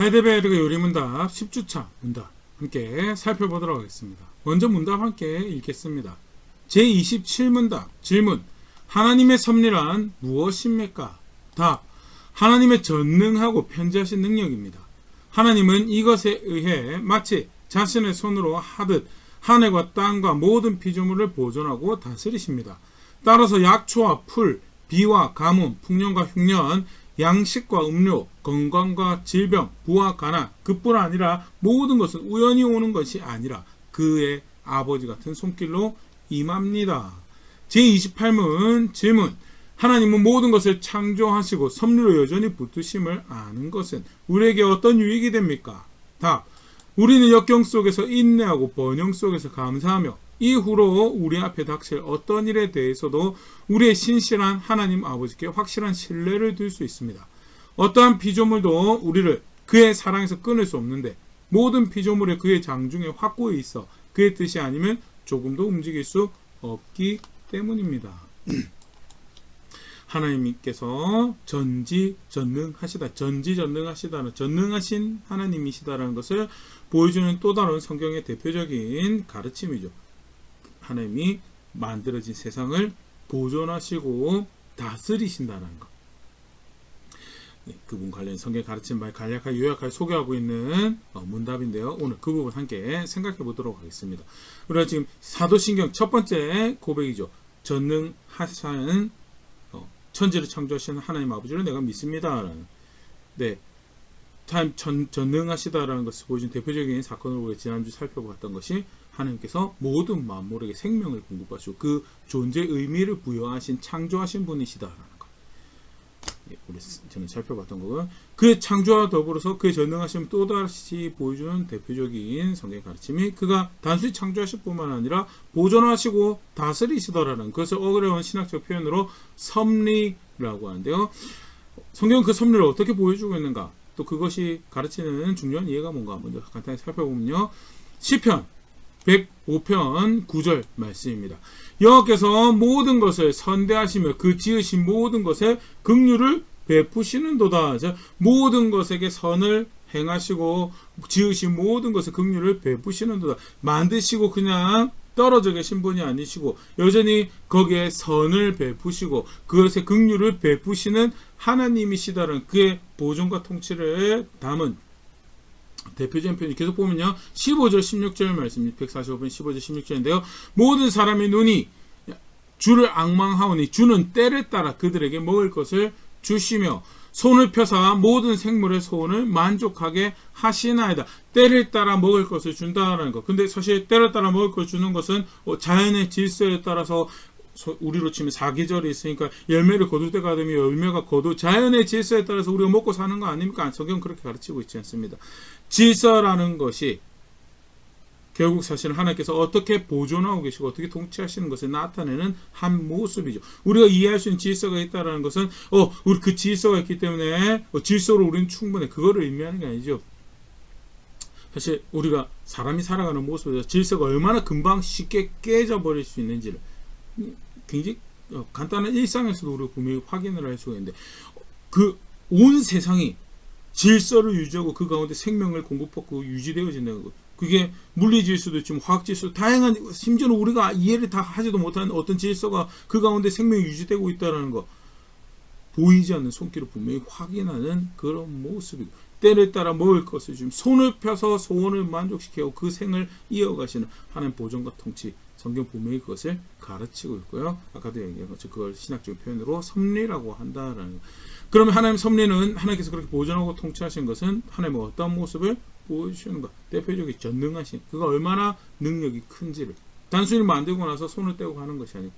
하이델베르그 요리문답 10주차 문답 함께 살펴보도록 하겠습니다. 먼저 문답 함께 읽겠습니다. 제27문답 질문: 하나님의 섭리란 무엇입니까? 답: 하나님의 전능하고 편지하신 능력입니다. 하나님은 이것에 의해 마치 자신의 손으로 하듯 하늘과 땅과 모든 피조물을 보존하고 다스리십니다. 따라서 약초와 풀, 비와 가뭄, 풍년과 흉년, 양식과 음료, 건강과 질병, 부와 가난, 그뿐 아니라 모든 것은 우연히 오는 것이 아니라 그의 아버지 같은 손길로 임합니다. 제28문 질문: 하나님은 모든 것을 창조하시고 섭리로 여전히 붙드심을 아는 것은 우리에게 어떤 유익이 됩니까? 답: 우리는 역경 속에서 인내하고 번영 속에서 감사하며 이후로 우리 앞에 닥칠 어떤 일에 대해서도 우리의 신실한 하나님 아버지께 확실한 신뢰를 둘 수 있습니다. 어떠한 피조물도 우리를 그의 사랑에서 끊을 수 없는데 모든 피조물이 그의 장중에 확고히 있어 그의 뜻이 아니면 조금도 움직일 수 없기 때문입니다. 하나님께서 전지전능하시다. 전지전능하시다는 전능하신 하나님이시다라는 것을 보여주는 또 다른 성경의 대표적인 가르침이죠. 하나님이 만들어진 세상을 보존하시고 다스리신다는 것. 그분 관련 성경 가르침 말 간략하게 요약하게 소개하고 있는 문답인데요. 오늘 그 부분 함께 생각해 보도록 하겠습니다. 우리가 지금 사도신경 첫 번째 고백이죠. 전능하신 천지를 창조하시는 하나님 아버지를 내가 믿습니다. 네, 전능하시다라는 것을 보여준 대표적인 사건으로 우리가 지난주 살펴봤던 것이 하나님께서 모든 만물에게 생명을 공급하시고 그 존재의 의미를 부여하신 창조하신 분이시다라는 것. 저는 살펴봤던 거고요. 그의 창조와 더불어서 그의 전능하심을 또다시 보여주는 대표적인 성경의 가르침이 그가 단순히 창조하실 뿐만 아니라 보존하시고 다스리시더라는 그것을 어려운 신학적 표현으로 섭리라고 하는데요. 성경은 그 섭리를 어떻게 보여주고 있는가? 또 그것이 가르치는 중요한 이해가 뭔가 먼저 간단히 살펴보면요. 시편 105편 9절 말씀입니다. 여호와께서 모든 것을 선대하시며 그 지으신 모든 것에 긍휼을 베푸시는도다. 모든 것에게 선을 행하시고 지으신 모든 것에 긍휼을 베푸시는도다. 만드시고 그냥 떨어져 계신 분이 아니시고 여전히 거기에 선을 베푸시고 그것에 긍휼을 베푸시는 하나님이시다는 그의 보존과 통치를 담은 대표적인 표현이 계속 보면요. 15절 16절 말씀 145편 15절 16절인데요. 모든 사람의 눈이 주를 앙망하오니 주는 때를 따라 그들에게 먹을 것을 주시며 손을 펴사 모든 생물의 소원을 만족하게 하시나이다. 때를 따라 먹을 것을 준다는 것. 근데 사실 때를 따라 먹을 것을 주는 것은 자연의 질서에 따라서 우리로 치면 사계절이 있으니까 열매를 거둘 때가 되면 열매가 거두 자연의 질서에 따라서 우리가 먹고 사는 거 아닙니까? 성경은 그렇게 가르치고 있지 않습니다. 질서라는 것이 결국 사실 하나님께서 어떻게 보존하고 계시고 어떻게 통치하시는 것을 나타내는 한 모습이죠. 우리가 이해할 수 있는 질서가 있다는 것은 우리 그 질서가 있기 때문에 질서로 우리는 충분해. 그거를 의미하는 게 아니죠. 사실 우리가 사람이 살아가는 모습에서 질서가 얼마나 금방 쉽게 깨져버릴 수 있는지를 굉장히 간단한 일상에서도 우리가 분명히 확인을 할 수가 있는데 그 온 세상이 질서를 유지하고 그 가운데 생명을 공급하고 유지되어진다는 것. 그게 물리 질서도 있지만 화학 질서 다양한 심지어는 우리가 이해를 다 하지도 못하는 어떤 질서가 그 가운데 생명이 유지되고 있다는 것. 보이지 않는 손길을 분명히 확인하는 그런 모습이고 때를 따라 먹을 것을 지금 손을 펴서 소원을 만족시키고 그 생을 이어가시는 하나님 보존과 통치. 성경 분명히 그것을 가르치고 있고요. 아까도 얘기한 것처럼 그걸 신학적인 표현으로 섭리라고 한다라는 것. 그러면 하나님 섭리는 하나님께서 그렇게 보존하고 통치하신 것은 하나님의 어떤 모습을 보여주시는 것. 대표적인 전능하신 그가 얼마나 능력이 큰지를 단순히 만들고 나서 손을 떼고 하는 것이 아니고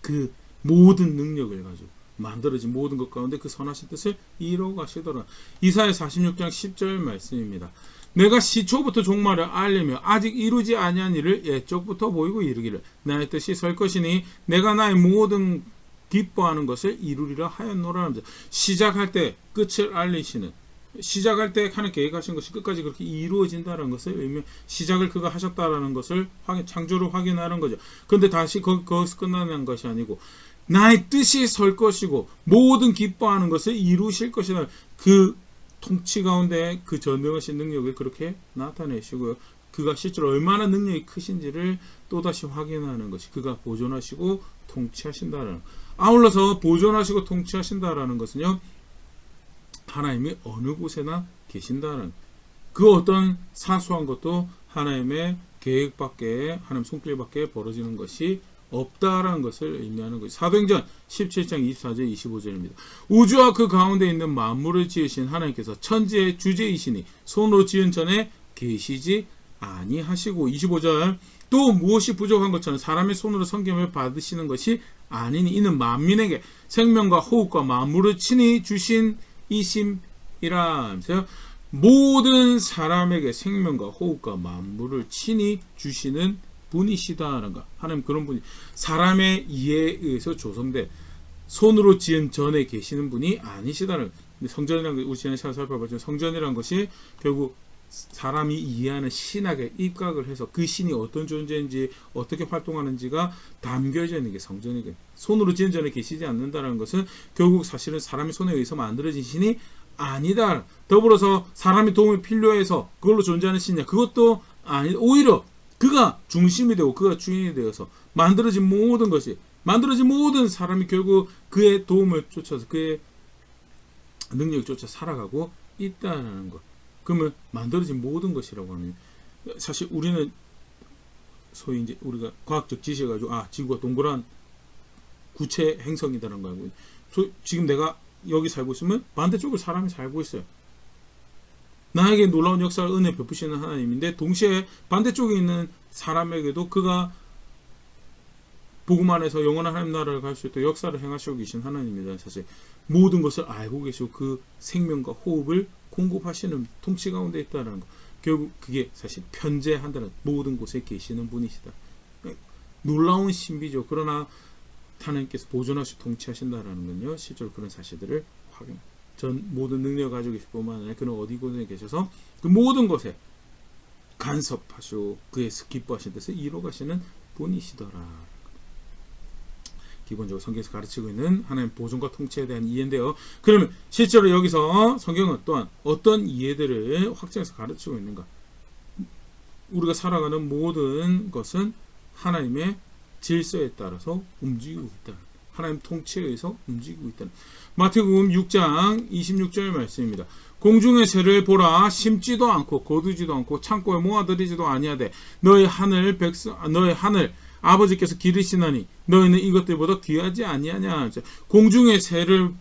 그 모든 능력을 가지고 만들어진 모든 것 가운데 그 선하신 뜻을 이루어 가시더라. 이사야 46장 10절 말씀입니다. 내가 시초부터 종말을 알리며 아직 이루지 아니한 일을 옛적부터 보이고 이르기를 나의 뜻이 설 것이니 내가 나의 모든 기뻐하는 것을 이루리라 하였노라. 시작할 때 끝을 알리시는 시작할 때 하나님 계획하신 것이 끝까지 그렇게 이루어진다는 것을 의미 시작을 그가 하셨다라는 것을 창조를 확인하는 거죠. 그런데 다시 거기서 끝나는 것이 아니고 나의 뜻이 설 것이고 모든 기뻐하는 것을 이루실 것이다. 그 통치 가운데 그 전능하신 능력을 그렇게 나타내시고요. 그가 실제로 얼마나 능력이 크신지를 또다시 확인하는 것이 그가 보존하시고 통치하신다는 아울러서 보존하시고 통치하신다라는 것은요. 하나님이 어느 곳에나 계신다는 그 어떤 사소한 것도 하나님의 계획 밖에 하나님 손길 밖에 벌어지는 것이 없다라는 것을 의미하는 것이 사도행전 17장 24절 25절입니다. 우주와 그 가운데 있는 만물을 지으신 하나님께서 천지의 주제이시니 손으로 지은 전에 계시지 아니하시고 25절 또 무엇이 부족한 것처럼 사람의 손으로 섬김을 받으시는 것이 아니니 이는 만민에게 생명과 호흡과 만물을 친히 주신 이심이라. 모든 사람에게 생명과 호흡과 만물을 친히 주시는 분이시다라는 것. 하나님 그런 분이 사람의 이해에 의해서 조성된 손으로 지은 전에 계시는 분이 아니시다는 것. 성전이라는 것, 우리 전에 살펴봤지만 성전이라는 것이 결국 사람이 이해하는 신학에 입각을 해서 그 신이 어떤 존재인지 어떻게 활동하는지가 담겨져 있는 게 성전이거든요. 손으로 지은 전에 계시지 않는다는 것은 결국 사실은 사람의 손에 의해서 만들어진 신이 아니다. 더불어서 사람이 도움이 필요해서 그걸로 존재하는 신이냐 그것도 아니. 오히려 그가 중심이 되고 그가 주인이 되어서 만들어진 모든 것이 만들어진 모든 사람이 결국 그의 도움을 쫓아서 그의 능력을 쫓아 살아가고 있다는 것. 그러면 만들어진 모든 것이라고 하는 사실 우리는 소위 이제 우리가 과학적 지식을 가지고 지구가 동그란 구체 행성이다라는 거 알고 지금 내가 여기 살고 있으면 반대쪽으로 사람이 살고 있어요. 나에게 놀라운 역사를 은혜 베푸시는 하나님인데 동시에 반대쪽에 있는 사람에게도 그가 복음 안에서 영원한 하나님 나라를 갈 수 있도록 역사를 행하시고 계신 하나님입니다. 사실 모든 것을 알고 계시고 그 생명과 호흡을 공급하시는 통치 가운데 있다는 것. 결국 그게 사실 편재한다는 모든 곳에 계시는 분이시다. 놀라운 신비죠. 그러나 하나님께서 보존하시고 통치하신다라는 건요. 실제로 그런 사실들을 확인. 전 모든 능력을 가지고 계실 뿐만 아니라 그는 어디 곳에 계셔서 그 모든 것에 간섭하시고 그의 기뻐하신 뜻을 이루어가시는 분이시더라. 기본적으로 성경에서 가르치고 있는 하나님 보존과 통치에 대한 이해인데요. 그러면 실제로 여기서 성경은 또한 어떤 이해들을 확장해서 가르치고 있는가? 우리가 살아가는 모든 것은 하나님의 질서에 따라서 움직이고 있다. 하나님 통치에 의해서 움직이고 있다. 마태복음 6장 26절 말씀입니다. 공중의 새를 보라. 심지도 않고 거두지도 않고 창고에 모아들이지도 아니하되 너희 하늘 아버지께서 기르시나니 너희는 이것들보다 귀하지 아니하냐. 공중의 새를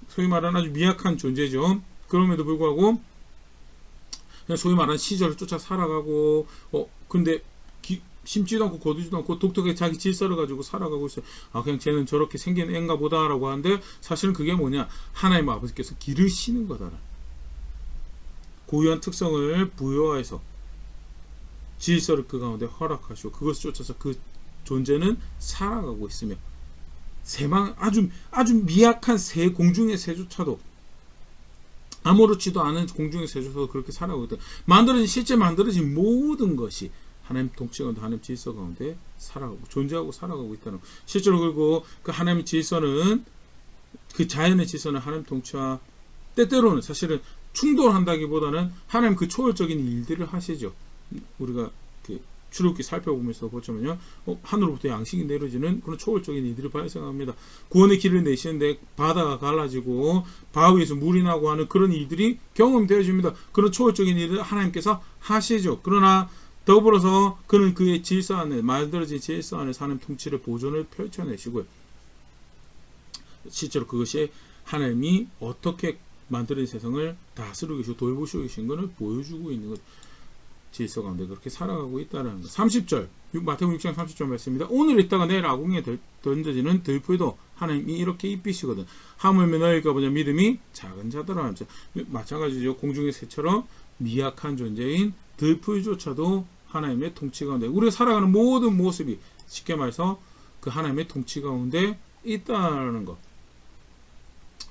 소위 말하는 아주 미약한 존재죠. 그럼에도 불구하고 그냥 소위 말하는 시절을 쫓아 살아가고 근데 심지도 않고 거두지도 않고 독특하게 자기 질서를 가지고 살아가고 있어요. 그냥 쟤는 저렇게 생긴 애인가 보다라고 하는데 사실은 그게 뭐냐? 하나님 아버지께서 기르시는 거다. 고유한 특성을 부여해서 질서를 그 가운데 허락하시고 그것을 쫓아서 그 존재는 살아가고 있으며 아주 미약한 새 공중의 새조차도 아무렇지도 않은 공중의 새조차도 그렇게 살아가고 있다. 실제 만들어진 모든 것이 하나님 통치 가운데 하나님 질서 가운데 살아가고 존재하고 살아가고 있다는 것. 실제로 그리고 그 하나님의 질서는 그 자연의 질서는 하나님 통치와 때때로는 사실은 충돌한다기보다는 하나님 그 초월적인 일들을 하시죠. 우리가 출애굽기 살펴보면서 보자면요, 하늘로부터 양식이 내려지는 그런 초월적인 일들이 발생합니다. 구원의 길을 내시는데 바다가 갈라지고 바위에서 물이 나고 하는 그런 일들이 경험되어집니다. 그런 초월적인 일을 하나님께서 하시죠. 그러나 더불어서 그는 그의 질서 안에 만들어진 질서 안에 하나님 통치를 보존을 펼쳐내시고요. 실제로 그것이 하나님이 어떻게 만들어진 세상을 다스리고 계시고 돌보시고 계신 것을 보여주고 있는 것. 질서 가운데 그렇게 살아가고 있다는 것. 30절 마태복음 6장 30절 말씀입니다. 오늘 있다가 내일 아궁이에 던져지는 들풀도 하나님이 이렇게 입히시거든. 하물며 너희가 보냐 믿음이 작은 자더라. 마찬가지죠. 공중의 새처럼 미약한 존재인 들풀조차도 하나님의 통치 가운데 우리가 살아가는 모든 모습이 쉽게 말해서 그 하나님의 통치 가운데 있다는 것.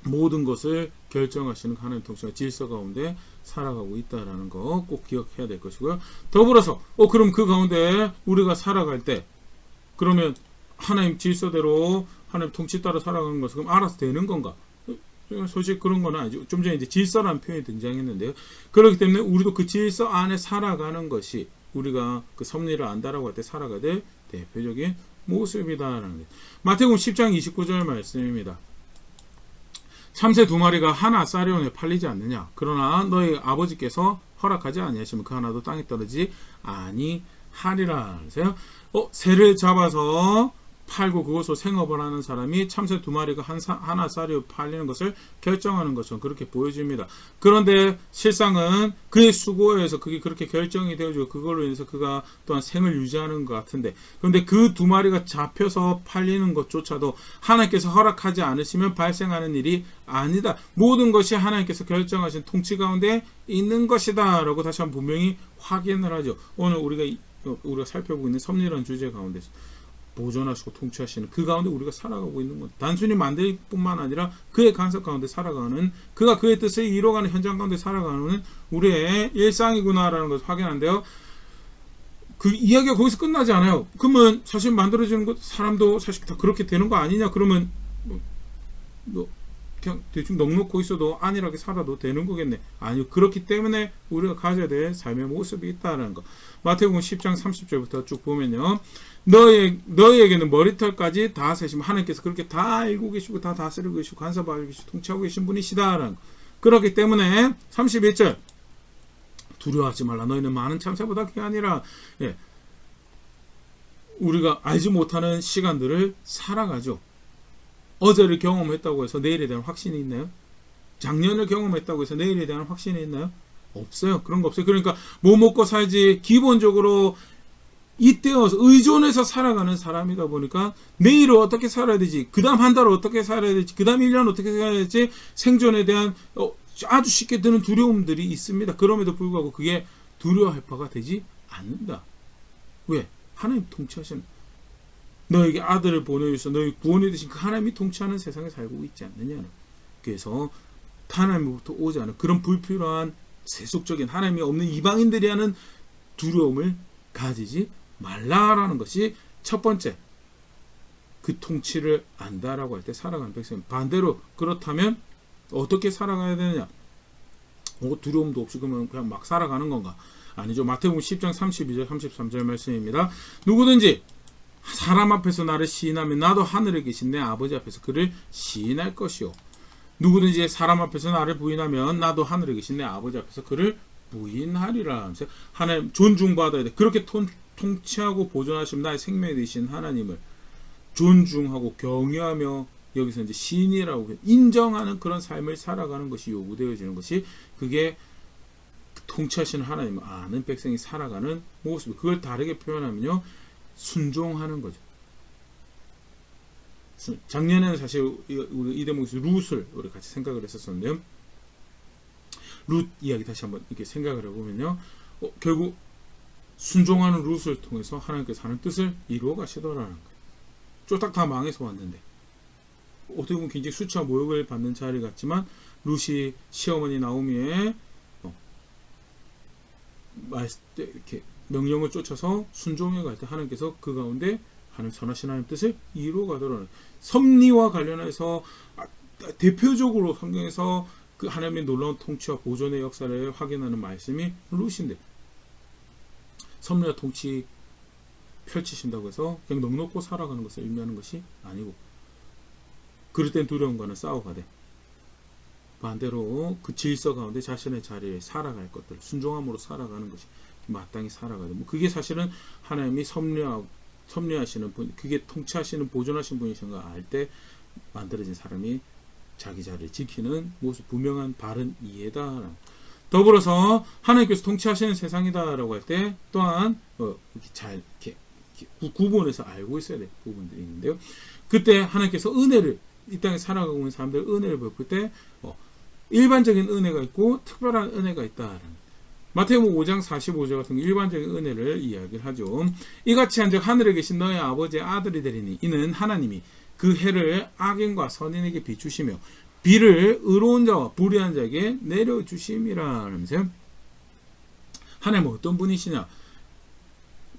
모든 것을 결정하시는 하나님 통치가 질서 가운데 살아가고 있다는 거 꼭 기억해야 될 것이고요. 더불어서 그럼 그 가운데 우리가 살아갈 때 그러면 하나님 질서대로 하나님 통치 따라 살아가는 것은 그럼 알아서 되는 건가? 솔직히 그런 거는 아니죠. 좀 전에 이제 질서라는 표현이 등장했는데요. 그렇기 때문에 우리도 그 질서 안에 살아가는 것이 우리가 그 섭리를 안다라고 할 때 살아가야 될 대표적인 모습이다라는 거예요. 마태복음 10장 29절 말씀입니다. 참새 두 마리가 하나 쌀이온에 팔리지 않느냐. 그러나 너희 아버지께서 허락하지 아니하시면 그 하나도 땅에 떨어지지 아니하리라. 그래서요. 새를 잡아서 팔고 그것으로 생업을 하는 사람이 참새 두 마리가 하나 쌀이 팔리는 것을 결정하는 것처럼 그렇게 보여집니다. 그런데 실상은 그의 수고에 의해서 그게 그렇게 결정이 되어지고 그걸로 인해서 그가 또한 생을 유지하는 것 같은데, 그런데 그 두 마리가 잡혀서 팔리는 것조차도 하나님께서 허락하지 않으시면 발생하는 일이 아니다. 모든 것이 하나님께서 결정하신 통치 가운데 있는 것이다 라고 다시 한번 분명히 확인을 하죠. 오늘 우리가 살펴보고 있는 섭리라는 주제 가운데서 보존하시고 통치하시는 그 가운데 우리가 살아가고 있는 것, 단순히 만들 뿐만 아니라 그의 간섭 가운데 살아가는, 그가 그의 뜻을 이뤄가는 현장 가운데 살아가는 우리의 일상이구나라는 것을 확인한데요. 그 이야기가 거기서 끝나지 않아요. 그러면 사실 만들어지는 것, 사람도 사실 다 그렇게 되는 거 아니냐? 그러면 그냥 대충 넉넉고 있어도 안일하게 살아도 되는 거겠네. 아니요. 그렇기 때문에 우리가 가져야 될 삶의 모습이 있다는 거. 마태복음 10장 30절부터 쭉 보면요. 너희에게는 머리털까지 다 세시면 하나님께서 그렇게 다 알고 계시고 다 다스리고 계시고 간섭하고 계시고 통치하고 계신 분이시다라는 거. 그렇기 때문에 31절 두려워하지 말라. 너희는 많은 참새보다 귀하니라. 예. 우리가 알지 못하는 시간들을 살아가죠. 어제를 경험했다고 해서 내일에 대한 확신이 있나요? 작년을 경험했다고 해서 내일에 대한 확신이 있나요? 없어요. 그런 거 없어요. 그러니까 뭐 먹고 살지 기본적으로 이때여서 의존해서 살아가는 사람이다 보니까 내일을 어떻게 살아야 되지, 그 다음 한 달을 어떻게 살아야 되지, 그 다음 1년 어떻게 살아야 되지, 생존에 대한 아주 쉽게 드는 두려움들이 있습니다. 그럼에도 불구하고 그게 두려워할 바가 되지 않는다. 왜? 하나님 통치하시는, 너에게 아들을 보내주셔서 너희 구원이 되신 그 하나님이 통치하는 세상에 살고 있지 않느냐는. 그래서 하나님으로부터 오지 않은 그런 불필요한 세속적인 하나님이 없는 이방인들이 하는 두려움을 가지지 말라라는 것이 첫 번째, 그 통치를 안다라고 할 때 살아가는 백성. 반대로 그렇다면 어떻게 살아가야 되느냐? 두려움도 없이 그러면 그냥 막 살아가는 건가? 아니죠. 마태복음 10장 32절 33절 말씀입니다. 누구든지 사람 앞에서 나를 시인하면 나도 하늘에 계신 내 아버지 앞에서 그를 시인할 것이요. 누구든지 사람 앞에서 나를 부인하면 나도 하늘에 계신 내 아버지 앞에서 그를 부인하리라. 하나님 존중받아야 돼. 그렇게 통치하고 보존하시면 나의 생명이 되신 하나님을 존중하고 경외하며 여기서 이제 시인이라고 인정하는 그런 삶을 살아가는 것이 요구되어지는 것이, 그게 통치하시는 하나님을 아는 백성이 살아가는 모습. 그걸 다르게 표현하면요, 순종하는 거죠. 작년에는 사실 우리 이 대목에서 룻을 우리 같이 생각을 했었었는데요. 룻 이야기 다시 한번 이렇게 생각을 해보면요, 결국 순종하는 룻을 통해서 하나님께서 하는 뜻을 이루어 가시더라는 거예요. 쫄딱 다 망해서 왔는데, 어떻게 보면 굉장히 수치와 모욕을 받는 자리 같지만 룻이 시어머니 나오미의 이렇게 명령을 쫓아서 순종해 갈 때 하나님께서 그 가운데 하는 선하신 하나님 뜻을 이루어 가더라는, 섭리와 관련해서 대표적으로 성경에서 그 하나님의 놀라운 통치와 보존의 역사를 확인하는 말씀이 룻인데, 섭리와 통치 펼치신다고 해서 그냥 넉넉고 살아가는 것을 의미하는 것이 아니고, 그럴 땐 두려움과는 싸워가되 반대로 그 질서 가운데 자신의 자리에 살아갈 것들, 순종함으로 살아가는 것이 마땅히 살아가야 돼. 그게 사실은 하나님이 섭리하시는 분, 그게 통치하시는 보존하시는 분이신 걸 알 때 만들어진 사람이 자기 자리를 지키는 모습, 분명한 바른 이해다. 더불어서 하나님께서 통치하시는 세상이다라고 할 때 또한 이렇게 구분해서 알고 있어야 될 부분들이 있는데요. 그때 하나님께서 은혜를, 이 땅에 살아가고 있는 사람들 은혜를 베풀 때 일반적인 은혜가 있고 특별한 은혜가 있다. 마태복음 5장 45절 같은 일반적인 은혜를 이야기를 하죠. 이같이 한즉 하늘에 계신 너희 아버지의 아들이 되리니 이는 하나님이 그 해를 악인과 선인에게 비추시며 비를 의로운 자와 불의한 자에게 내려주심이라면서요. 하나님은 어떤 분이시냐?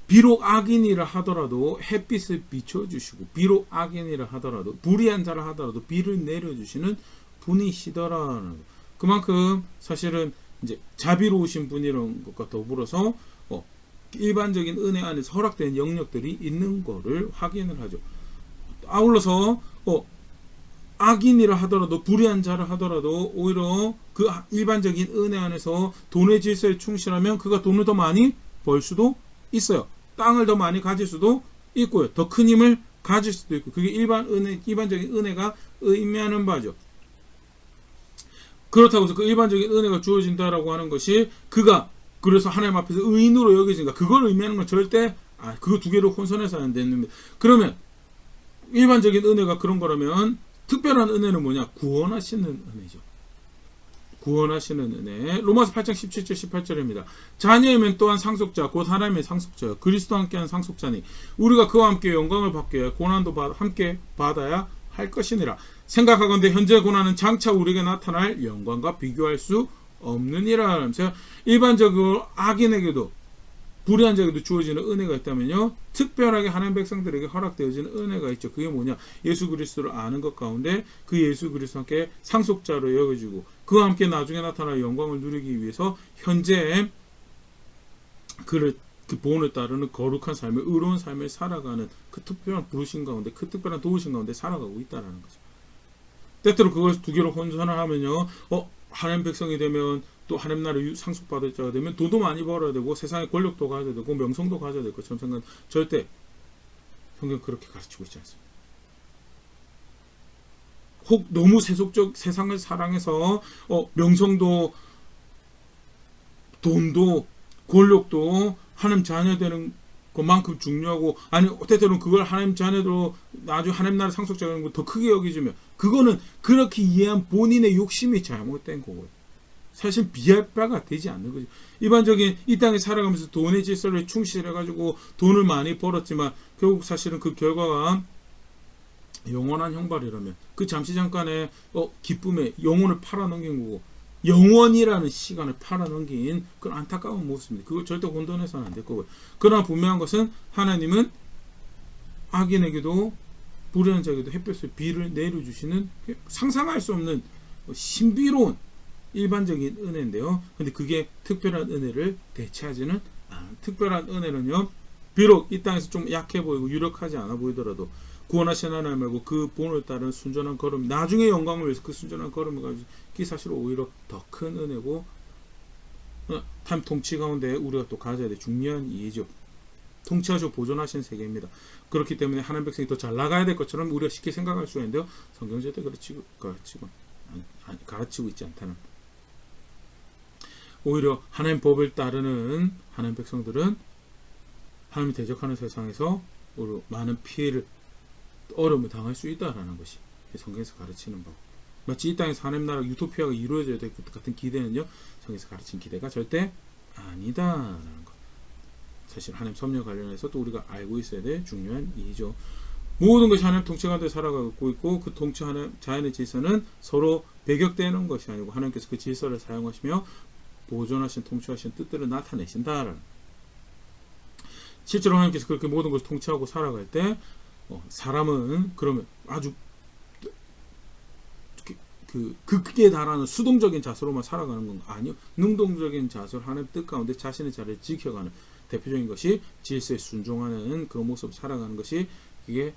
비록 악인이라 하더라도 햇빛을 비춰주시고, 비록 악인이라 하더라도 불의한 자라 하더라도 비를 내려주시는 분이시더라라는 거. 그만큼 사실은 이제 자비로우신 분이라는 것과 더불어서 일반적인 은혜 안에서 허락된 영역들이 있는 거를 확인을 하죠. 아울러서 악인이라 하더라도 불의한 자라 하더라도 오히려 그 일반적인 은혜 안에서 돈의 질서에 충실하면 그가 돈을 더 많이 벌 수도 있어요. 땅을 더 많이 가질 수도 있고요. 더 큰 힘을 가질 수도 있고, 그게 일반적인 은혜가 의미하는 바죠. 그렇다고 해서 그 일반적인 은혜가 주어진다라고 하는 것이 그가 그래서 하나님 앞에서 의인으로 여겨진가, 그걸 의미하는 건 절대 그거 두 개를 혼선해서 안 됩니다. 그러면 일반적인 은혜가 그런 거라면 특별한 은혜는 뭐냐? 구원하시는 은혜죠. 구원하시는 은혜. 로마서 8장 17절 18절입니다. 자녀이면 또한 상속자 곧 하나님의 상속자요 그리스도와 함께한 상속자니 우리가 그와 함께 영광을 받게 하여 고난도 함께 받아야 할 것이니라. 생각하건대 현재 고난은 장차 우리에게 나타날 영광과 비교할 수 없느니라 하면서 일반적으로 악인에게도 불의한 자에게도 주어지는 은혜가 있다면요, 특별하게 하나님 백성들에게 허락되어지는 은혜가 있죠. 그게 뭐냐? 예수 그리스도를 아는 것 가운데 그 예수 그리스도와 함께 상속자로 여겨지고 그와 함께 나중에 나타날 영광을 누리기 위해서 현재 그 본을 따르는 거룩한 삶을, 의로운 삶을 살아가는 그 특별한 부르신 가운데, 그 특별한 도우신 가운데 살아가고 있다는 거죠. 때때로 그것을 두 개로 혼선을 하면요, 하나님 백성이 되면 또 하나님 나라에 상속받을 자가 되면 돈도 많이 벌어야 되고 세상에 권력도 가져야 되고 명성도 가져야 될 것처럼 생각하는, 절대 성경 그렇게 가르치고 있지 않습니다. 혹 너무 세상을 사랑해서 명성도 돈도 권력도 하나님 자녀 되는 것만큼 중요하고, 아니 때때로는 그걸 하나님 자녀로 나중에 하나님 나라 상속자가 되는 거 더 크게 여기지면, 그거는 그렇게 이해한 본인의 욕심이 잘못된 거고요. 사실 비할 바가 되지 않는 거죠. 일반적인 이 땅에 살아가면서 돈의 질서를 충실해가지고 돈을 많이 벌었지만 결국 사실은 그 결과가 영원한 형벌이라면 그 잠시 잠깐의 기쁨에 영혼을 팔아넘긴 거고, 영원이라는 시간을 팔아넘긴 그런 안타까운 모습입니다. 그걸 절대 혼돈해서는 안 될 거고요. 그러나 분명한 것은 하나님은 악인에게도 불의한 자에게도 햇볕을 비를 내려주시는 상상할 수 없는 신비로운 일반적인 은혜인데요. 근데 그게 특별한 은혜를 대체하지는 않아요. 특별한 은혜는요, 비록 이 땅에서 좀 약해 보이고 유력하지 않아 보이더라도 구원하신 하나님 말고 그 본을 따른 순전한 걸음, 나중에 영광을 위해서 그 순전한 걸음을 가지고, 그게 사실 오히려 더 큰 은혜고 타임 통치 가운데 우리가 또 가져야 될 중요한 이해죠. 통치하시고 보존하신 세계입니다. 그렇기 때문에 하나님 백성이 더 잘 나가야 될 것처럼 우리가 쉽게 생각할 수가 있는데요, 성경 절대 가르치고 있지 않다는, 오히려 하나님 법을 따르는 하나님 백성들은 하나님이 대적하는 세상에서 많은 피해를, 어려움을 당할 수 있다라는 것이 성경에서 가르치는 법. 마치 이 땅에서 하나님 나라 유토피아가 이루어져야 될 것 같은 기대는요, 성경에서 가르친 기대가 절대 아니다라는 것. 사실 하나님 섭리와 관련해서 또 우리가 알고 있어야 될 중요한 이유죠. 모든 것이 하나님 통치 가운데 살아가고 있고, 그 통치 하나님 자연의 질서는 서로 배격되는 것이 아니고 하나님께서 그 질서를 사용하시며 보존하신 통치하신 뜻들을 나타내신다라는. 실제로 하나님께서 그렇게 모든 것을 통치하고 살아갈 때 사람은 그러면 아주 극에 달하는 수동적인 자세로만 살아가는 건가? 아니요. 능동적인 자세로 하나님 뜻 가운데 자신의 자리를 지켜가는 대표적인 것이 질서에 순종하는 그 모습을 살아가는 것이, 이게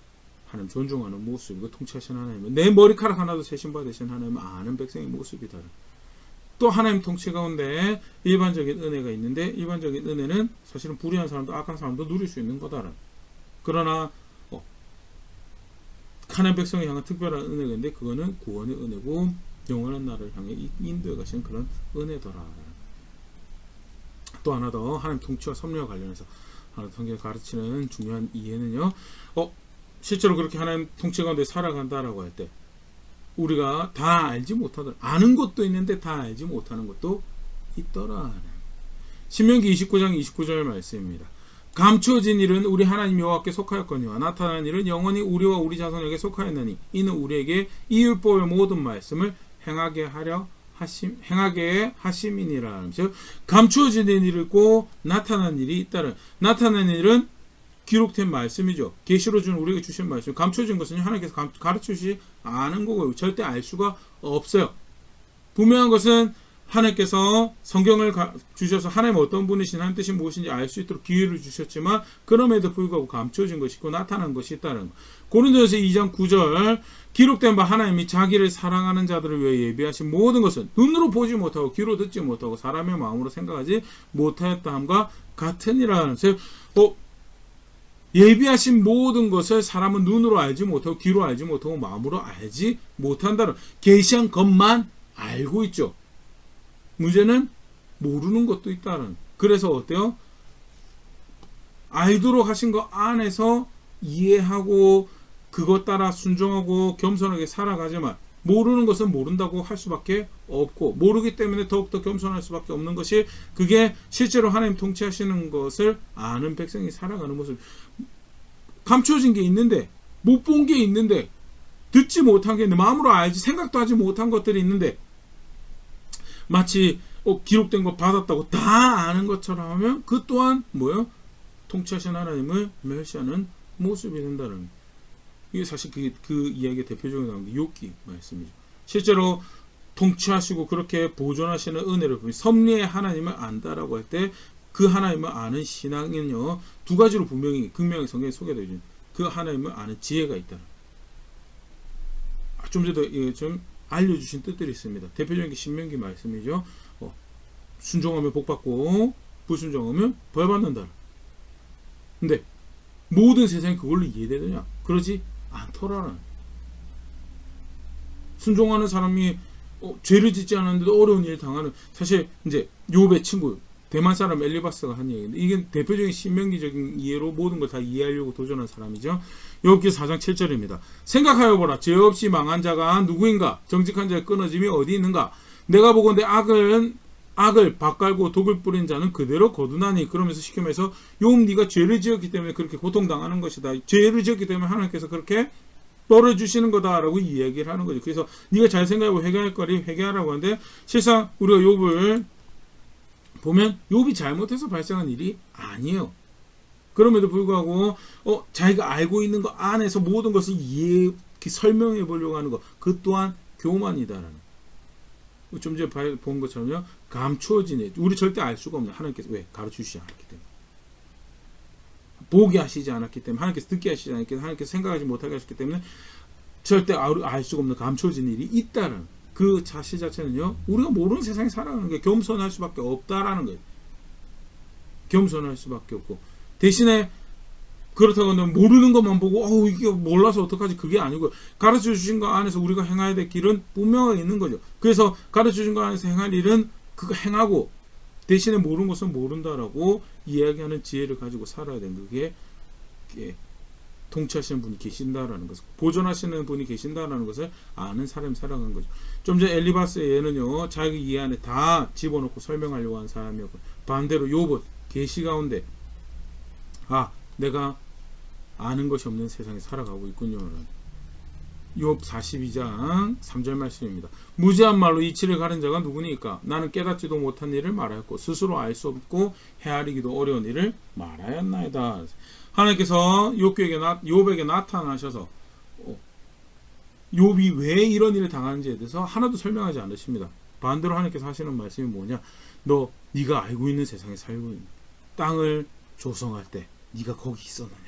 하나님 존중하는 모습이고 통치하신 하나님은 내 머리카락 하나도 세심바 되신 하나님은 아는 백성의 모습이다. 또 하나님 통치 가운데 일반적인 은혜가 있는데, 일반적인 은혜는 사실은 불의한 사람도 악한 사람도 누릴 수 있는 거다. 그러나 하나님 백성에 향한 특별한 은혜가 있는데, 그거는 구원의 은혜고 영원한 나라를 향해 인도해 가시는 그런 은혜더라. 또 하나 더 하나님 통치와 섭리와 관련해서 하나 성경이 가르치는 중요한 이해는요, 실제로 그렇게 하나님 통치 가운데 살아간다라고 할 때 우리가 다 알지 못하더라, 아는 것도 있는데 다 알지 못하는 것도 있더라. 신명기 29장 29절 말씀입니다. 감추어진 일은 우리 하나님 여호와께 속하였거니와 나타난 일은 영원히 우리와 우리 자손에게 속하였느니 이는 우리에게 이율법의 모든 말씀을 행하게 하심이니라. 감추어진 일이 있고 나타난 일이 있다는, 나타난 일은 기록된 말씀이죠. 계시로 준 우리에게 주신 말씀, 감춰진 것은 하나님께서 가르치지 않은 거고요. 절대 알 수가 없어요. 분명한 것은 하나님께서 성경을 주셔서 하나님 어떤 분이신 하나님 뜻이 무엇인지 알 수 있도록 기회를 주셨지만 그럼에도 불구하고 감춰진 것이 있고 나타난 것이 있다는 것. 고린도전서 2장 9절 기록된 바 하나님이 자기를 사랑하는 자들을 위해 예비하신 모든 것은 눈으로 보지 못하고 귀로 듣지 못하고 사람의 마음으로 생각하지 못하였다 함과 같으니라. 예비하신 모든 것을 사람은 눈으로 알지 못하고 귀로 알지 못하고 마음으로 알지 못한다는 계시한 것만 알고 있죠. 문제는 모르는 것도 있다는. 그래서 어때요? 알도록 하신 것 안에서 이해하고 그것 따라 순종하고 겸손하게 살아가지만 모르는 것은 모른다고 할 수밖에 없고 모르기 때문에 더욱더 겸손할 수밖에 없는 것이 그게 실제로 하나님 통치하시는 것을 아는 백성이 살아가는 모습. 감춰진 게 있는데 못 본 게 있는데 듣지 못한 게 있는데 마음으로 알지 생각도 하지 못한 것들이 있는데 마치 기록된 거 받았다고 다 아는 것처럼 하면 그 또한 뭐예요? 통치하신 하나님을 멸시하는 모습이 된다는. 이게 사실 그 이야기의 대표적으로 나온 게 욥기 말씀이죠. 실제로 통치하시고 그렇게 보존하시는 은혜를 보면 섭리의 하나님을 안다라고 할 때 그 하나님을 아는 신앙은요 두 가지로 분명히 극명히 성경에 소개되어 있는 그 하나님을 아는 지혜가 있다는. 좀 전에 좀 알려주신 뜻들이 있습니다. 대표적인 게 신명기 말씀이죠. 순종하면 복받고 불순종하면 벌받는다. 근데 모든 세상이 그걸로 이해되느냐? 그러지 않더라는. 순종하는 사람이 죄를 짓지 않았는데도 어려운 일을 당하는. 사실 이제 욥의 친구 대만 사람 엘리바스가 한 얘기인데 이게 대표적인 신명기적인 이해로 모든 걸 다 이해하려고 도전한 사람이죠. 욥기 4장 7절입니다. 생각하여 보라. 죄 없이 망한 자가 누구인가? 정직한 자의 끊어짐이 어디 있는가? 내가 보건대 악을 밭갈고 독을 뿌린 자는 그대로 거두나니. 그러면서 시키면서 욥 네가 죄를 지었기 때문에 그렇게 고통당하는 것이다. 죄를 지었기 때문에 하나님께서 그렇게 떨어주시는 거다라고 이야기를 하는 거죠. 그래서 네가 잘 생각하고 회개할 거리 회개하라고 하는데 실상 우리가 욥을 보면 욥이 잘못해서 발생한 일이 아니에요. 그럼에도 불구하고 자기가 알고 있는 것 안에서 모든 것을 설명해 보려고 하는 것, 그 또한 교만이다라는. 좀 전에 본 것처럼요, 감추어지네. 우리 절대 알 수가 없네. 하나님께서 왜 가르치시지 않았기 때문에, 보게 하시지 않았기 때문에, 하나님께서 듣게 하시지 않았기 때문에, 하나님께서 생각하지 못하게 하셨기 때문에 절대 알 수가 없는 감추어진 일이 있다는. 그 사실 자체는요, 우리가 모르는 세상에 살아가는 게 겸손할 수밖에 없다라는 거예요. 겸손할 수밖에 없고, 대신에 그렇다고 하면 모르는 것만 보고 이게 몰라서 어떡하지, 그게 아니고 가르쳐 주신 것 안에서 우리가 행해야 될 길은 분명하게 있는 거죠. 그래서 가르쳐 주신 것 안에서 행할 일은 그거 행하고 대신에 모르는 것은 모른다라고 이야기하는 지혜를 가지고 살아야 되는 그게 통치하시는 분이 계신다라는 것을, 보존하시는 분이 계신다라는 것을 아는 사람이 살아가는 거죠. 좀 전 엘리바스의 예는요, 자기 이해 안에 다 집어넣고 설명하려고 하는 사람이었고, 반대로 욥은 계시 가운데 내가 아는 것이 없는 세상에 살아가고 있군요. 욥 42장 3절 말씀입니다. 무지한 말로 이치를 가른 자가 누구니까? 나는 깨닫지도 못한 일을 말하였고 스스로 알 수 없고 헤아리기도 어려운 일을 말하였나이다. 하나님께서 욥에게 나타나셔서 욥이 왜 이런 일을 당하는지에 대해서 하나도 설명하지 않으십니다. 반대로 하나님께서 하시는 말씀이 뭐냐? 네가 알고 있는 세상에 살고 있는 땅을 조성할 때 네가 거기 있었느냐?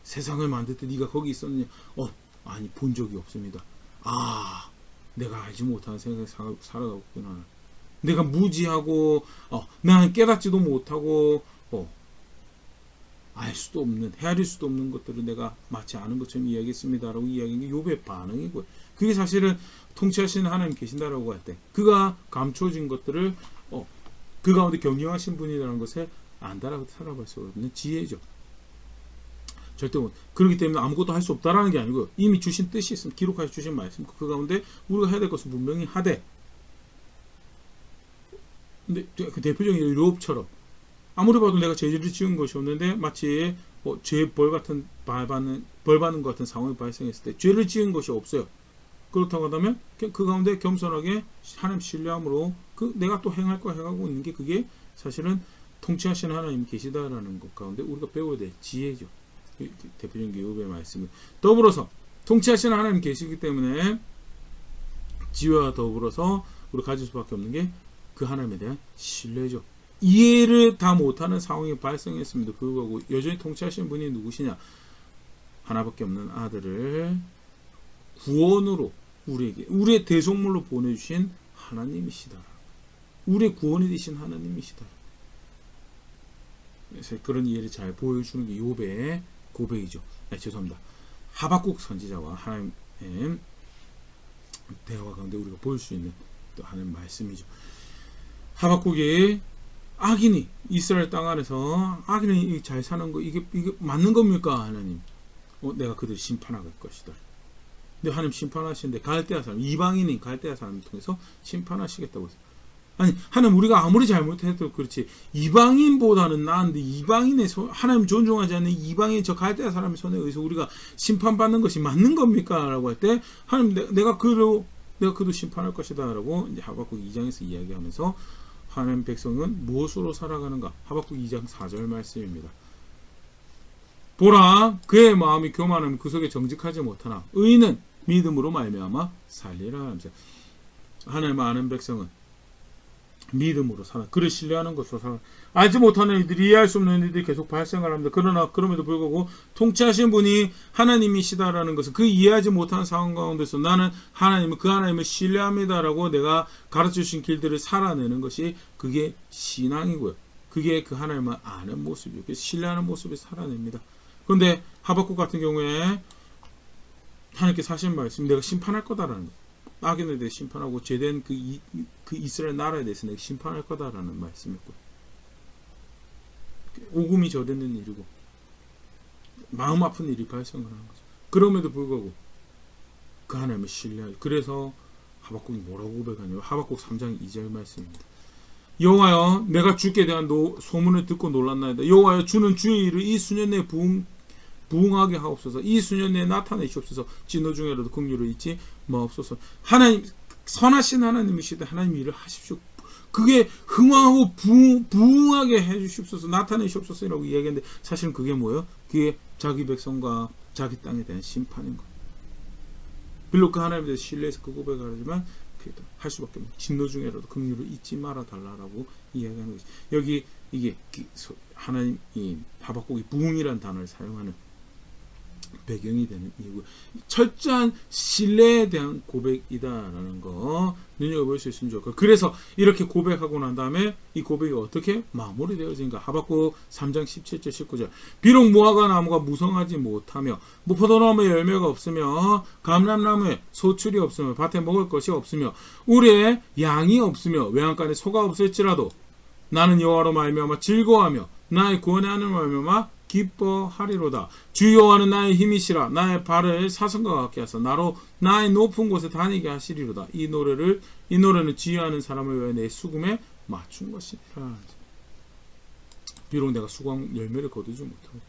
세상을 만들 때 네가 거기 있었느냐? 아니, 본 적이 없습니다. 내가 알지 못하는 세상에 살아가고 있구나. 내가 무지하고 나는 깨닫지도 못하고 알 수도 없는, 헤아릴 수도 없는 것들을 내가 마치 아는 것처럼 이야기했습니다라고 이야기한 게 욥의 반응이고요. 그게 사실은 통치하시는 하나님 계신다라고 할 때 그가 감춰진 것들을 그 가운데 경영하신 분이라는 것을 안다라고 살아갈 수 없는 지혜죠. 절대 그렇기 때문에 아무것도 할 수 없다라는 게 아니고 이미 주신 뜻이 있으면 기록하셔 주신 말씀, 그 가운데 우리가 해야 될 것은 분명히 하되, 근데 그 대표적인 욥처럼 아무리 봐도 내가 죄를 지은 것이 없는데 마치 죄 벌 받는 것 같은 상황이 발생했을 때 죄를 지은 것이 없어요. 그렇다고 한다면 그 가운데 겸손하게 하나님 신뢰함으로 내가 또 행할 거 해가고 있는 게 그게 사실은 통치하시는 하나님이 계시다라는 것 가운데 우리가 배워야 될 지혜죠. 대표적인 욥의 말씀을 더불어서 통치하시는 하나님이 계시기 때문에 지혜와 더불어서 우리가 가질 수밖에 없는 게 그 하나님에 대한 신뢰죠. 이해를 다 못하는 상황이 발생했음에도 불구하고 여전히 통치하시는 분이 누구시냐? 하나밖에 없는 아들을 구원으로 우리에게 우리의 대속물로 보내주신 하나님이시다. 우리의 구원이 되신 하나님이시다. 그래서 그런 이해를 잘 보여주는 게 욥의 고백이죠. 죄송합니다. 하박국 선지자와 하나님의 대화 가운데 우리가 볼 수 있는 또 하는 말씀이죠. 하박국이 악인이 이스라엘 땅 안에서 악인이 잘 사는 거 이게 맞는 겁니까? 하나님 내가 그들을 심판할 것이다. 근데 하나님 심판하시는데 갈대아 사람 이방인인 갈대아 사람을 통해서 심판하시겠다고 했어요. 아니 하나님 우리가 아무리 잘못해도 그렇지 이방인보다는 나은데 이방인의 하나님 존중하지 않는 이방인 저 갈대아 사람의 손에 의해서 우리가 심판받는 것이 맞는 겁니까? 라고 할 때 하나님 내가 그도 심판할 것이다 라고 이제 하박국 2장에서 이야기하면서 하나님 백성은 무엇으로 살아가는가? 하박국 2장 4절 말씀입니다. 보라 그의 마음이 교만하면 그 속에 정직하지 못하나 의인은 믿음으로 말미암아 살리라 하면서 하나님 아는 백성은 믿음으로 살아. 그를 신뢰하는 것으로 살아. 알지 못하는 이들이 이해할 수 없는 일들이 계속 발생을 합니다. 그러나 그럼에도 불구하고 통치하신 분이 하나님이시다라는 것은 그 이해하지 못하는 상황 가운데서 나는 그 하나님을 신뢰합니다라고 내가 가르쳐주신 길들을 살아내는 것이 그게 신앙이고요. 그게 그 하나님을 아는 모습이고 신뢰하는 모습을 살아냅니다. 그런데 하박국 같은 경우에 하나님께서 하신 말씀 내가 심판할 거다라는 거. 악인에 대해 심판하고 제된 그 이스라엘 나라에 대해서 내가 심판할 거다라는 말씀이었고요. 오금이 저되는 일이고 마음 아픈 일이 발생을 하는 거죠. 그럼에도 불구하고 그 하나님을 신뢰하죠. 그래서 하박국이 뭐라고 고백하냐면 하박국 3장 2절 말씀입니다. 여호와여 내가 주께 대한 소문을 듣고 놀랐나이다. 여호와여 주는 주의 일을 이 수년 내에 부응하게 하옵소서. 이 수년 내에 나타내시옵소서. 진노 중에라도 긍휼을 잊지 마옵소서. 하나님 선하신 하나님이시다. 하나님 일을 하십시오. 그게 흥왕하고 부응하게 해주십소서. 나타내시옵소서라고 이야기했는데 사실은 그게 뭐예요? 그게 자기 백성과 자기 땅에 대한 심판인 거예요. 비록 그 하나님에 대해서 신뢰해서 그 고백을 하지만 할 수밖에 없는 진노 중에라도 긍휼을 잊지 말아 달라라고 이야기하는 거죠. 여기 이게 하나님 하박국이 부응이라는 단어를 사용하는 배경이 되는 이유고 철저한 신뢰에 대한 고백이다라는 거 눈여겨볼 수 있으면 좋고 그래서 이렇게 고백하고 난 다음에 이 고백이 어떻게 마무리되어진가 하박국 3장 17절 19절 비록 무화과 나무가 무성하지 못하며 포도나무에 열매가 없으며 감람나무에 소출이 없으며 밭에 먹을 것이 없으며 우리의 양이 없으며 외양간에 소가 없을지라도 나는 여호와로 말미암아 즐거워하며 나의 구원의 하나님을 말미암아 기뻐하리로다. 주 여호와는 나의 힘이시라. 나의 발을 사슴과 같게 하사 나로 나의 높은 곳에 다니게 하시리로다. 이 노래는 지휘하는 사람을 위하여 내 수금에 맞춘 것이라. 비록 내가 수강 열매를 거두지 못하고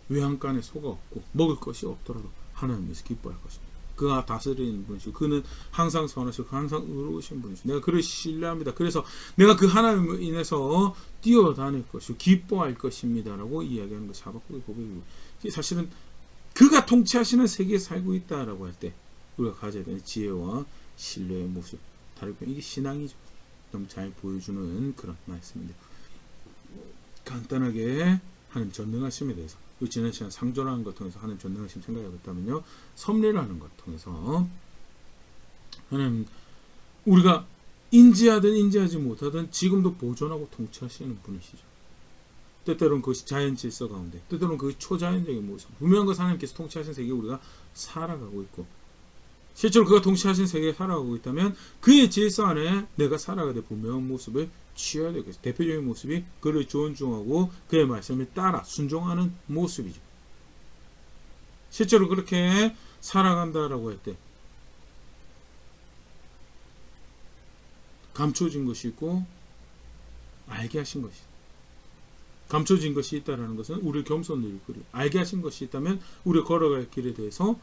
외양간에 소가 없고 먹을 것이 없더라도 하나님께서 기뻐할 것입니다. 그가 다스리는 분이시고 그는 항상 선하시고 항상 의로우신 분이시고 내가 그를 신뢰합니다. 그래서 내가 그 하나님을 인해서 뛰어다닐 것이고 기뻐할 것입니다 라고 이야기하는 것이 하박국의 고백이고 사실은 그가 통치하시는 세계에 살고 있다라고 할 때 우리가 가져야 되는 지혜와 신뢰의 모습 다르고 이게 신앙이죠. 너무 잘 보여주는 그런 말씀인데 간단하게 하나님 전능하심에 대해서 지난 시간 상조라는 것 통해서 하나님 전능하심 생각해봤다면요 섭리라는 것 통해서 하나님 우리가 인지하든 인지하지 못하든 지금도 보존하고 통치하시는 분이시죠. 때때로는 그것이 자연 질서 가운데 때때로는 그것이 초자연적인 모습 분명한 것은 하나님께서 통치하신 세계에 우리가 살아가고 있고 실제로 그가 통치하신 세계에 살아가고 있다면 그의 질서 안에 내가 살아가야 될 분명한 모습을 취해야 되겠어요. 대표적인 모습이 그를 존중하고 그의 말씀을 따라 순종하는 모습이죠. 실제로 그렇게 살아간다라고 할 때 감춰진 것이 있고 알게 하신 것이 감춰진 것이 있다는 것은 우리를 겸손을 일으키고 알게 하신 것이 있다면 우리가 걸어갈 길에 대해서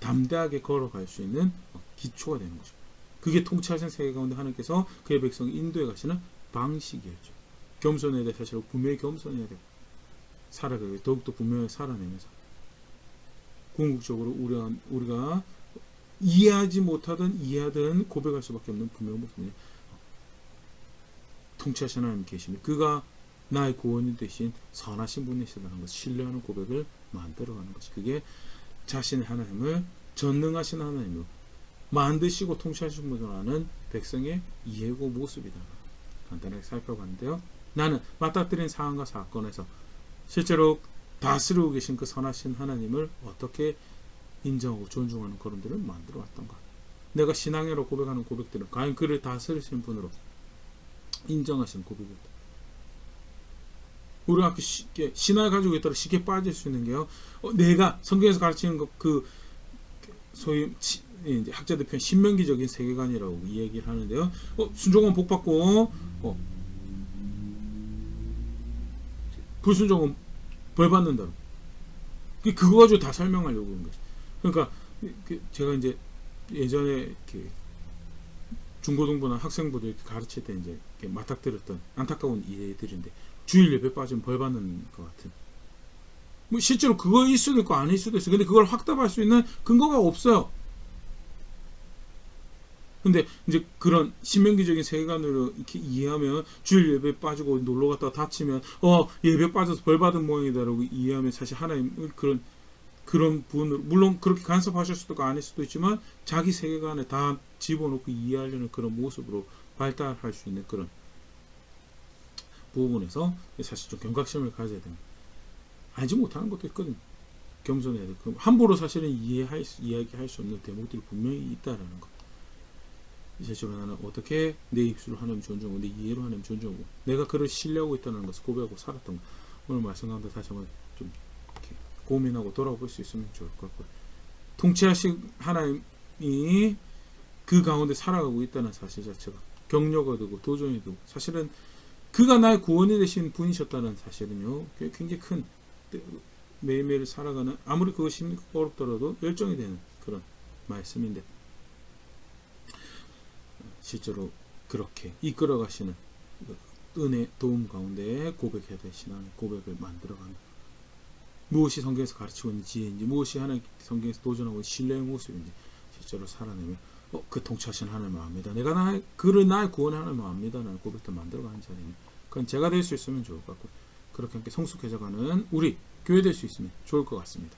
담대하게 걸어갈 수 있는 기초가 되는 것입니다. 그게 통치하신 세계 가운데 하나님께서 그의 백성을 인도해 가시는 방식이었죠. 겸손해야 돼. 사실 분명히 겸손해야 돼. 살아가게 더욱더 분명히 살아내면서 궁극적으로 우리가 이해하지 못하든 이해하든 고백할 수밖에 없는 분명한 모습이냐. 통치하신 하나님 계시니 그가 나의 구원이 되신 선하신 분이시다는 것, 신뢰하는 고백을 만들어가는 것이, 그게 자신의 하나님을 전능하신 하나님으로 만드시고 통치하신 분을 아는 백성의 이해고 모습이다. 간단하게 살펴봤는데요. 나는 맞닥뜨린 상황과 사건에서 실제로 다스리고 계신 그 선하신 하나님을 어떻게 인정하고 존중하는 그런들을 만들어 왔던가. 내가 신앙으로 고백하는 고백들은 과연 그를 다스리신 분으로 인정하시는 고백이었다. 우리가 쉽게 신앙을 가지고 있다고 쉽게 빠질 수 있는 게요. 내가 성경에서 가르치는 그 소위 이제 학자들 표현 신명기적인 세계관이라고 얘기를 하는데요. 순종은 복 받고 불순종은 벌 받는다. 그거 가지고 다 설명하려고 그런 거죠. 그러니까 제가 이제 예전에 중고등부나 학생부들 가르칠 때 이제 맞닥뜨렸던 안타까운 예들인데, 주일 예배 빠지면 벌 받는 것 같은. 뭐 실제로 그거일 수도 있고 아닐 수도 있어요. 근데 그걸 확답할 수 있는 근거가 없어요. 근데 이제 그런 신명기적인 세계관으로 이렇게 이해하면 주일 예배 빠지고 놀러 갔다가 다치면 예배 빠져서 벌 받은 모양이다라고 이해하면 사실 하나님 그런 분으로, 물론 그렇게 간섭하실 수도 있고 아닐 수도 있지만 자기 세계관에 다 집어넣고 이해하려는 그런 모습으로 발달할 수 있는 그런 부분에서 사실 좀 경각심을 가져야 됩니다. 알지 못하는 것도 있거든요. 겸손해야 돼. 함부로 사실은 이야기할 수 없는 대목들이 분명히 있다라는 것. 실제로 나는 어떻게 내 입술로 하나님 존중하고 내 이해로 하나님 존중하고 내가 그를 신뢰하고 있다는 것을 고백하고 살았던 것. 오늘 말씀 가운데 다시 한번 좀 이렇게 고민하고 돌아볼 수 있으면 좋을 것 같고요. 통치하신 하나님이 그 가운데 살아가고 있다는 사실 자체가 격려가 되고 도전이 되고, 사실은 그가 나의 구원이 되신 분이셨다는 사실은요, 굉장히 큰 매일매일 살아가는, 아무리 그것이 어렵더라도 열정이 되는 그런 말씀인데, 실제로 그렇게 이끌어가시는 은혜 도움 가운데 고백해야 될 신앙의 고백을 만들어가는, 무엇이 성경에서 가르치고 있는 지혜인지, 무엇이 하나님 성경에서 도전하고 있는 신뢰의 모습인지 실제로 살아내면 그 통치하신 하나님을 압니다. 내가 그를 나의 구원의 하나님을 압니다. 라는 고백도 만들어가는 자리는, 그건 제가 될 수 있으면 좋을 것 같고, 그렇게 함께 성숙해져가는 우리 교회 될 수 있으면 좋을 것 같습니다.